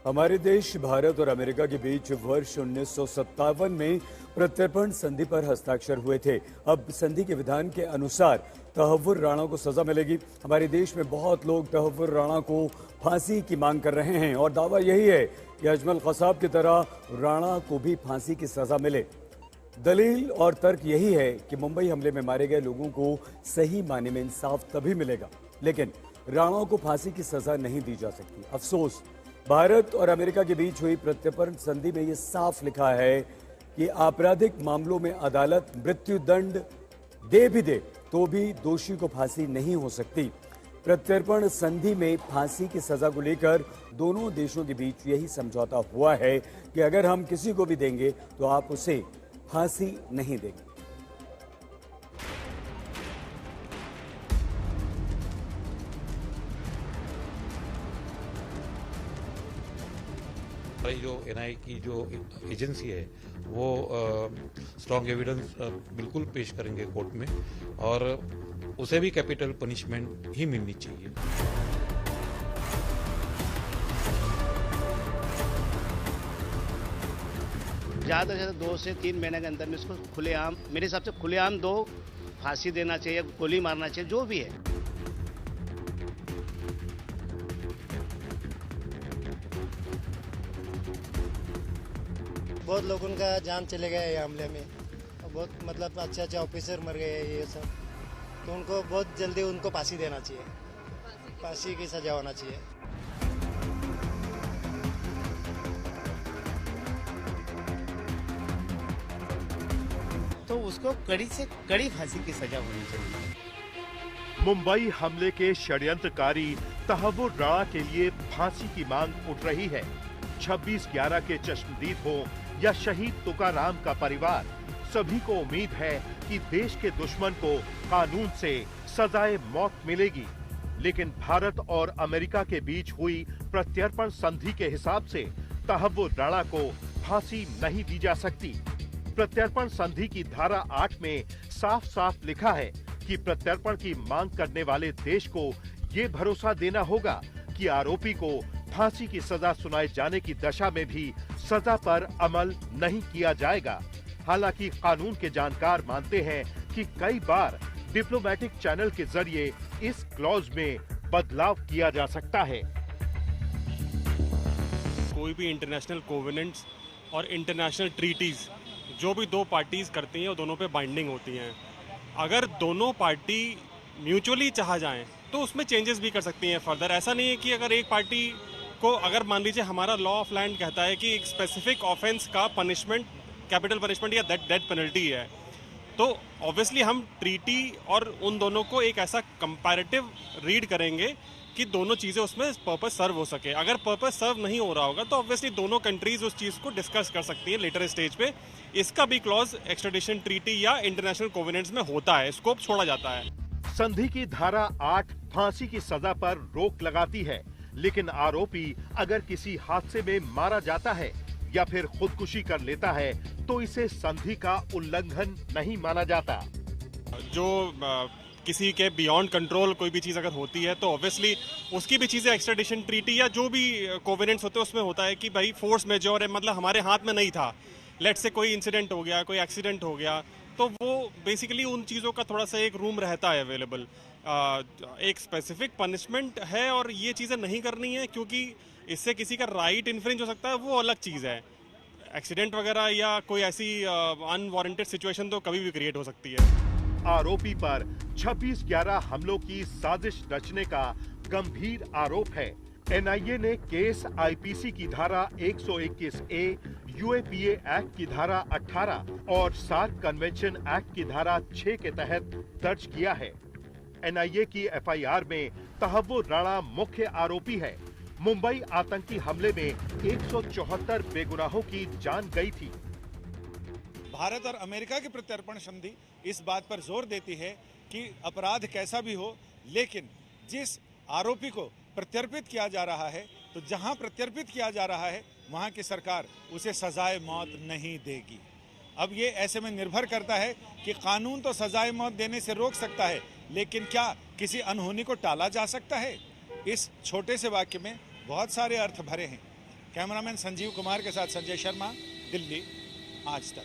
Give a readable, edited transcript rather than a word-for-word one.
हमारे देश भारत और अमेरिका के बीच वर्ष 1957 में प्रत्यर्पण संधि पर हस्ताक्षर हुए थे। अब संधि के विधान के अनुसार तहव्वुर राणा को सजा मिलेगी। हमारे देश में बहुत लोग तहव्वुर राणा को फांसी की मांग कर रहे हैं और दावा यही है कि अजमल कसाब की तरह राणा को भी फांसी की सजा मिले। दलील और तर्क यही है कि मुंबई हमले में मारे गए लोगों को सही मायने में इंसाफ तभी मिलेगा, लेकिन राणा को फांसी की सजा नहीं दी जा सकती। अफसोस, भारत और अमेरिका के बीच हुई प्रत्यर्पण संधि में यह साफ लिखा है कि आपराधिक मामलों में अदालत मृत्यु दंड दे भी दे तो भी दोषी को फांसी नहीं हो सकती। प्रत्यर्पण संधि में फांसी की सजा को लेकर दोनों देशों के बीच यही समझौता हुआ है कि अगर हम किसी को भी देंगे तो आप उसे फांसी नहीं देंगे। जो एनआईए की जो एजेंसी है वो स्ट्रॉन्ग एविडेंस बिल्कुल पेश करेंगे कोर्ट में और उसे भी कैपिटल पनिशमेंट ही मिलनी चाहिए। ज़्यादा से ज़्यादा 2 से 3 महीने के अंदर में इसको खुलेआम, मेरे हिसाब से खुलेआम दो फांसी देना चाहिए, गोली मारना चाहिए, जो भी है। बहुत लोगों का जान चले गया ये हमले में, बहुत मतलब अच्छे ऑफिसर मर गए ये सब, तो उनको बहुत जल्दी उनको फांसी देना चाहिए, फांसी की सजा होना चाहिए। तो उसको कड़ी से कड़ी फांसी की सजा होनी चाहिए। मुंबई हमले के षड्यंत्रकारी तहव्वुर राणा के लिए फांसी की मांग उठ रही है। 26/11 के चश्मदीद हो या शहीद तुकाराम का परिवार, सभी को उम्मीद है कि देश के दुश्मन को कानून से सजाए मौत मिलेगी। लेकिन भारत और अमेरिका के बीच हुई प्रत्यर्पण संधि के हिसाब से तहव्वुर राणा को फांसी नहीं दी जा सकती। प्रत्यर्पण संधि की धारा 8 में साफ साफ लिखा है कि प्रत्यर्पण की मांग करने वाले देश को ये भरोसा देना होगा कि आरोपी को फांसी की सजा सुनाए जाने की दशा में भी सजा पर अमल नहीं किया जाएगा। हालांकि कानून के जानकार मानते हैं कि कई बार डिप्लोमेटिक चैनल के जरिए इस क्लॉज में बदलाव किया जा सकता है। कोई भी इंटरनेशनल कोवेनेंट्स और इंटरनेशनल ट्रीटीज जो भी दो पार्टीज करती हैं वो दोनों पे बाइंडिंग होती हैं। अगर दोनों पार्टी म्यूचुअली चाह जाएं तो उसमें चेंजेस भी कर सकती हैं फर्दर। ऐसा नहीं है कि अगर एक पार्टी को, अगर मान लीजिए हमारा लॉ ऑफ लैंड कहता है कि एक स्पेसिफिक ऑफेंस का पनिशमेंट कैपिटल पनिशमेंट या डेथ पेनल्टी है, तो ऑब्वियसली हम ट्रीटी और उन दोनों को एक ऐसा कंपैरेटिव रीड करेंगे कि दोनों चीज़ें उसमें पर्पस सर्व हो सके। अगर पर्पस सर्व नहीं हो रहा होगा तो ऑब्वियसली दोनों कंट्रीज उस चीज़ को डिस्कस कर सकती हैं लेटर स्टेज पे। इसका भी क्लॉज एक्स्ट्राडिशन ट्रीटी या इंटरनेशनल कोवेनेंट्स में होता है, स्कोप छोड़ा जाता है। संधि की धारा 8 फांसी की सजा पर रोक लगाती है, लेकिन आरोपी अगर किसी हादसे में मारा जाता है या फिर खुदकुशी कर लेता है तो इसे संधि का उल्लंघन नहीं माना जाता। जो किसी के बियॉन्ड कंट्रोल कोई भी चीज़ अगर होती है तो ऑब्वियसली उसकी भी चीज़ें एक्स्ट्राडिशन ट्रीटी या जो भी कोवेनेंट्स होते हैं उसमें होता है कि भाई फोर्स मेजोर है, मतलब हमारे हाथ में नहीं था, लेट से कोई इंसिडेंट हो गया, कोई एक्सीडेंट हो गया, तो वो बेसिकली उन चीज़ों का थोड़ा सा एक रूम रहता है अवेलेबल। एक स्पेसिफिक पनिशमेंट है और ये चीज़ें नहीं करनी है क्योंकि इससे किसी का राइट इन्फ्रिंज हो सकता है, वो अलग चीज़ है। एक्सीडेंट वगैरह या कोई ऐसी अनवारंटेड सिचुएशन तो कभी भी क्रिएट हो सकती है। आरोपी पर 26/11 हमलों की साजिश रचने का गंभीर आरोप है। एनआईए ने केस आईपीसी की धारा 121A, यूएपीए एक्ट की धारा 18 और सार्क कन्वेंशन एक्ट की धारा 6 के तहत दर्ज किया है। एनआईए की एफआईआर में तहव्वुर राणा मुख्य आरोपी है। मुंबई आतंकी हमले में 174 बेगुनाहों की जान गई थी। भारत और अमेरिका की प्रत्यर्पण संधि इस बात पर जोर देती है कि अपराध कैसा भी हो, लेकिन जिस आरोपी को प्रत्यर्पित किया जा रहा है, तो जहां प्रत्यर्पित किया जा रहा है वहां की सरकार उसे सजाए मौत नहीं देगी। अब ये ऐसे में निर्भर करता है कि कानून तो सजाए मौत देने से रोक सकता है, लेकिन क्या किसी अनहोनी को टाला जा सकता है? इस छोटे से वाक्य में बहुत सारे अर्थ भरे हैं। कैमरामैन संजीव कुमार के साथ संजय शर्मा, दिल्ली, आज तक।